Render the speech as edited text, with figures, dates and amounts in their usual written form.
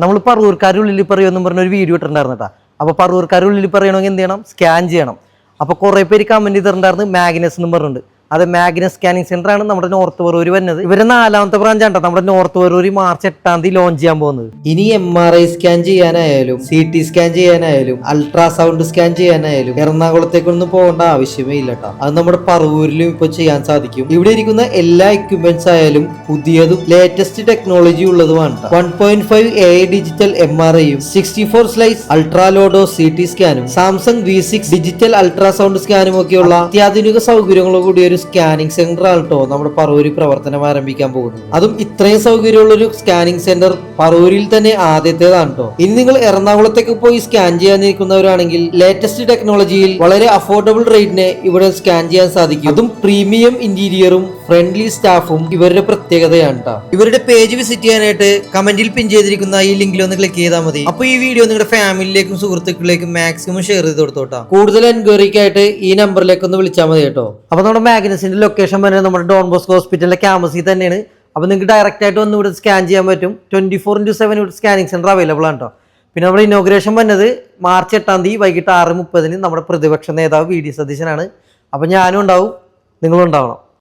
നമ്മൾ പറവൂർക്കാരുള്ളിൽ പറയുമെന്നും പറഞ്ഞ ഒരു വീഡിയോ ഇട്ടിട്ടുണ്ടായിരുന്നു കേട്ടോ. അപ്പോൾ പറവൂർക്കാരുള്ളിൽ പറയണമെങ്കിൽ എന്ത് ചെയ്യണം? സ്കാൻ ചെയ്യണം. അപ്പോൾ കുറേ പേര് കമന്റ് ചെയ്തിട്ടുണ്ടായിരുന്നു മാഗ്നസ് എന്നും പറഞ്ഞിട്ടുണ്ട്. അത് മാഗ്നസ് സ്കാനിങ് സെന്റർ ആണ് നമ്മുടെ നോർത്ത് പറവൂർ വരുന്നത്. ഇവരെ 4ാമത്തെ ബ്രാഞ്ചാണ് നമ്മുടെ നോർത്ത് പറവൂർ മാർച്ച് 8-ാം തീയതി ലോഞ്ച് ചെയ്യാൻ പോകുന്നത്. ഇനി MRI സ്കാൻ ചെയ്യാനായാലും CT സ്കാൻ ചെയ്യാനായാലും അൾട്രാസൗണ്ട് സ്കാൻ ചെയ്യാനായാലും എറണാകുളത്തേക്കൊന്നും പോകേണ്ട ആവശ്യമേ ഇല്ല കേട്ടോ. അത് നമ്മുടെ പറവൂരിലും ഇപ്പോൾ ചെയ്യാൻ സാധിക്കും. ഇവിടെ ഇരിക്കുന്ന എല്ലാ എക്യുപ്മെന്റ്സ് ആയാലും പുതിയതും ലേറ്റസ്റ്റ് ടെക്നോളജി ഉള്ളതുമാണ്. 1.5 AI ഡിജിറ്റൽ MRIയും 64 സ്ലൈസ് അൾട്രാലോഡോ CT സ്കാനും സാംസങ് V6 ഡിജിറ്റൽ അൾട്രാസൗണ്ട് സ്കാനും ഒക്കെയുള്ള അത്യാധുനിക സൗകര്യങ്ങളോട് കൂടിയ ഒരു സ്കാനിങ് സെന്റർ ആണ് കേട്ടോ നമ്മുടെ പറവൂരിൽ പ്രവർത്തനം ആരംഭിക്കാൻ പോകുന്നത്. അതും ഇത്രയും സൗകര്യമുള്ള ഒരു സ്കാനിങ് സെന്റർ പറവൂരിൽ തന്നെ ആദ്യത്തേതാണ് കേട്ടോ. ഇനി നിങ്ങൾ എറണാകുളത്തേക്ക് പോയി സ്കാൻ ചെയ്യാൻ നിൽക്കുന്നവരാണെങ്കിൽ ലേറ്റസ്റ്റ് ടെക്നോളജിയിൽ വളരെ അഫോർഡബിൾ റേറ്റിന് ഇവിടെ സ്കാൻ ചെയ്യാൻ സാധിക്കും. അതും പ്രീമിയം ഇന്റീരിയറും ഫ്രണ്ട്ലി സ്റ്റാഫും ഇവരുടെ പ്രത്യേകതയാണ് കേട്ടോ. ഇവരുടെ പേജ് വിസിറ്റ് ചെയ്യാനായിട്ട് കമന്റിൽ പിൻ ചെയ്തിരിക്കുന്ന ഈ ലിങ്കിൽ ഒന്ന് ക്ലിക്ക് ചെയ്താൽ മതി. അപ്പോൾ ഈ വീഡിയോ നിങ്ങളുടെ ഫാമിലിയിലേക്കും സുഹൃത്തുക്കളിലേക്കും മാക്സിമം ഷെയർ ചെയ്ത് കൊടുത്തോട്ടോ. കൂടുതൽ എൻക്വയറിക്കായിട്ട് ഈ നമ്പറിലേക്ക് ഒന്ന് വിളിച്ചാൽ മതി കേട്ടോ. അപ്പോൾ നമ്മുടെ മാഗ്നസിന്റെ ലൊക്കേഷൻ വരുന്നത് നമ്മുടെ ഡോൺ ബോസ്കോ ഹോസ്പിറ്റലിലെ ക്യാമ്പസിൽ തന്നെയാണ്. അപ്പോൾ നിങ്ങൾക്ക് ഡയറക്റ്റ് ആയിട്ട് വന്ന് ഇവിടെ സ്കാൻ ചെയ്യാൻ പറ്റും. 24/7 ഇവിടെ സ്കാനിങ് സെന്റർ അവൈലബിൾ ആണ് കേട്ടോ. പിന്നെ നമ്മുടെ ഇനോഗ്രേഷൻ വന്നത് മാർച്ച് 8-ാം തീയതി വൈകിട്ട് 6:30 നമ്മുടെ പ്രതിപക്ഷ നേതാവ് VD സതീശനാണ്. അപ്പോൾ ഞാനും ഉണ്ടാവും, നിങ്ങളും ഉണ്ടാവണം.